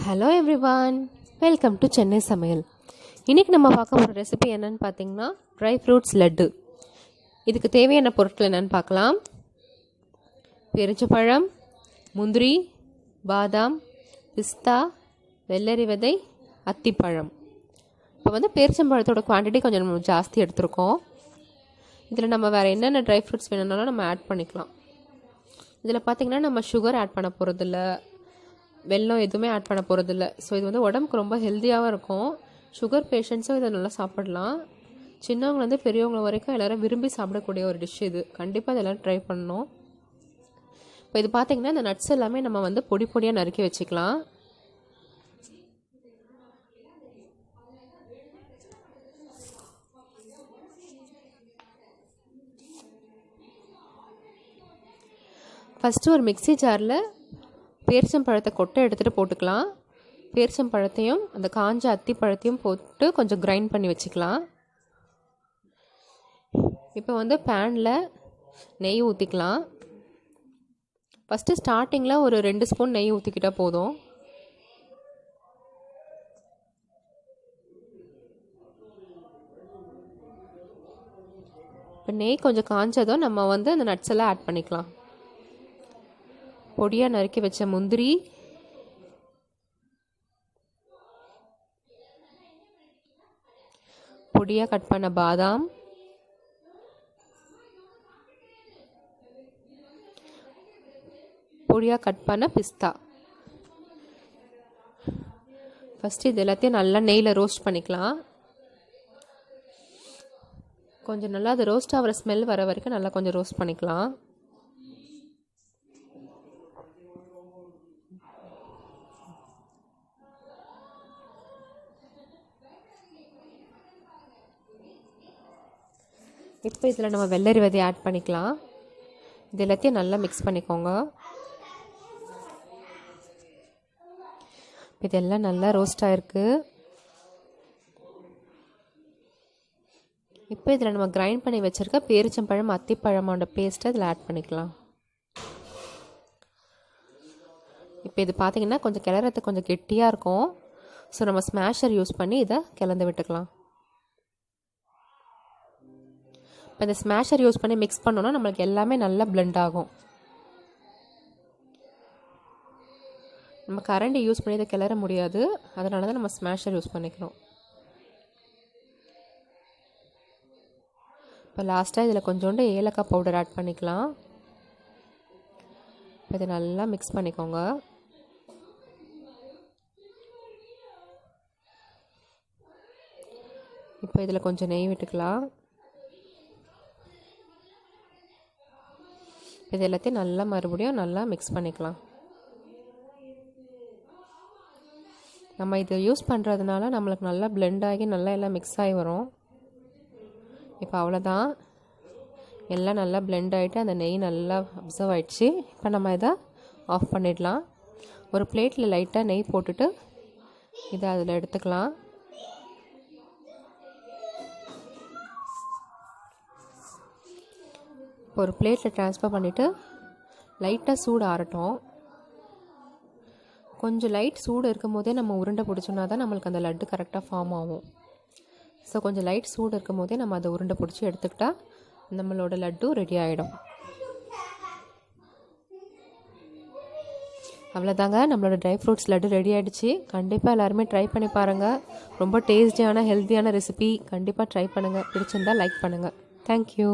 Hello everyone, welcome to Chennai சமையல். இன்றைக்கி நம்ம பார்க்க போகிற ரெசிபி என்னென்னு பார்த்தீங்கன்னா ட்ரை ஃப்ரூட்ஸ் லட்டு. இதுக்கு தேவையான பொருட்கள் என்னென்னு பார்க்கலாம். பேரிச்சம்பழம், முந்திரி, பாதாம், பிஸ்தா, வெள்ளரி விதை, அத்திப்பழம். இப்போ பேரிச்சம்பழத்தோட குவான்டிட்டி கொஞ்சம் நம்ம ஜாஸ்தி எடுத்திருக்கோம். இதில் நம்ம வேறு என்னென்ன ட்ரை ஃப்ரூட்ஸ் வேணும்னாலும் நம்ம ஆட் பண்ணிக்கலாம். இதில் பார்த்திங்கன்னா நம்ம சுகர் ஆட் பண்ண போகிறதில்ல, வெல்லம் எதுவுமே ஆட் பண்ண போகிறதில்ல. ஸோ இது உடம்புக்கு ரொம்ப ஹெல்த்தியாகவும் இருக்கும். சுகர் பேஷண்ட்ஸும் இதை நல்லா சாப்பிடலாம். சின்னவங்கலேருந்து பெரியவங்க வரைக்கும் எல்லோரும் விரும்பி சாப்பிடக்கூடிய ஒரு டிஷ் இது. கண்டிப்பாக இது எல்லோரும் ட்ரை பண்ணணும். இப்போ இது பார்த்திங்கன்னா இந்த நட்ஸ் எல்லாமே நம்ம பொடி பொடியாக நறுக்கி வச்சுக்கலாம். ஃபஸ்ட்டு ஒரு மிக்ஸி ஜாரில் பேரிச்சம்பழத்தை கொட்டை எடுத்துகிட்டு போட்டுக்கலாம். பேரிச்சம்பழத்தையும் அந்த காஞ்ச அத்திப்பழத்தையும் போட்டு கொஞ்சம் கிரைண்ட் பண்ணி வச்சுக்கலாம். இப்போ பேனில் நெய் ஊற்றிக்கலாம். ஃபஸ்ட்டு ஸ்டார்டிங்கில் ஒரு 2 ஸ்பூன் நெய் ஊற்றிக்கிட்டால் போதும். இப்போ நெய் கொஞ்சம் காஞ்சதும் நம்ம அந்த நட்ஸ் எல்லாம் ஆட் பண்ணிக்கலாம். பொடியாக நறுக்கி வச்ச முந்திரி, பொடியாக கட் பண்ண பாதாம், பொடியாக கட் பண்ண பிஸ்தா. ஃபஸ்ட்டு இது எல்லாத்தையும் நல்லா நெய்யில் ரோஸ்ட் பண்ணிக்கலாம். கொஞ்சம் நல்லா அது ரோஸ்ட் ஆகிற ஸ்மெல் வர வரைக்கும் நல்லா கொஞ்சம் ரோஸ்ட் பண்ணிக்கலாம். இப்போ இதில் நம்ம வெள்ளரி விதை ஆட் பண்ணிக்கலாம். இது எல்லாத்தையும் நல்லா மிக்ஸ் பண்ணிக்கோங்க. இதெல்லாம் நல்லா ரோஸ்ட் ஆகிருக்கு. இப்போ இதில் நம்ம கிரைண்ட் பண்ணி வச்சுருக்க பேரிச்சம்பழம் அத்திப்பழமோட பேஸ்ட்டை இதில் ஆட் பண்ணிக்கலாம். இப்போ இது பார்த்திங்கன்னா கொஞ்சம் கிளறதுக்கு கொஞ்சம் கெட்டியாக இருக்கும். ஸோ நம்ம ஸ்மாஷர் யூஸ் பண்ணி இதை கிளந்து விட்டுக்கலாம். இப்போ இந்த ஸ்மாஷர் யூஸ் பண்ணி மிக்ஸ் பண்ணோன்னா நம்மளுக்கு எல்லாமே நல்லா பிளெண்ட் ஆகும். நம்ம கரண்டி யூஸ் பண்ணி இதை கிளற முடியாது, அதனால தான் நம்ம ஸ்மாஷர் யூஸ் பண்ணிக்கிறோம். இப்போ லாஸ்ட்டாக இதில் கொஞ்சோண்டு ஏலக்காய் பவுடர் ஆட் பண்ணிக்கலாம். இதை நல்லா மிக்ஸ் பண்ணிக்கோங்க. இப்போ இதில் கொஞ்சம் நெய் விட்டுக்கலாம். இது எல்லாத்தையும் நல்லா மறுபடியும் நல்லா மிக்ஸ் பண்ணிக்கலாம். நம்ம இதை யூஸ் பண்ணுறதுனால நம்மளுக்கு நல்லா பிளெண்ட் ஆகி நல்லா எல்லாம் மிக்ஸ் ஆகி வரும். இப்போ அவ்வளோதான், எல்லாம் நல்லா பிளெண்ட் ஆகிட்டு அந்த நெய் நல்லா அப்சர்வ் ஆகிடுச்சு. இப்போ நம்ம இதை ஆஃப் பண்ணிடலாம். ஒரு பிளேட்டில் லைட்டாக நெய் போட்டுட்டு இதை அதில் எடுத்துக்கலாம். ஒரு பிளேட்டில் ட்ரான்ஸ்ஃபர் பண்ணிவிட்டு லைட்டாக சூடு ஆறட்டும். கொஞ்சம் லைட் சூடு இருக்கும் போதே நம்ம உருண்டை பிடிச்சோன்னா தான் நம்மளுக்கு அந்த லட்டு கரெக்டாக ஃபார்ம் ஆகும். ஸோ கொஞ்சம் லைட் சூடு இருக்கும் போதே நம்ம அதை உருண்டை பிடிச்சி எடுத்துக்கிட்டால் நம்மளோட லட்டு ரெடி ஆகிடும். அவ்வளோதாங்க, நம்மளோட ட்ரை ஃப்ரூட்ஸ் லட்டு ரெடி ஆகிடுச்சு. கண்டிப்பாக எல்லாருமே ட்ரை பண்ணி பாருங்கள். ரொம்ப டேஸ்டியான ஹெல்த்தியான ரெசிபி. கண்டிப்பாக ட்ரை பண்ணுங்கள். பிடிச்சிருந்தால் லைக் பண்ணுங்கள். தேங்க்யூ.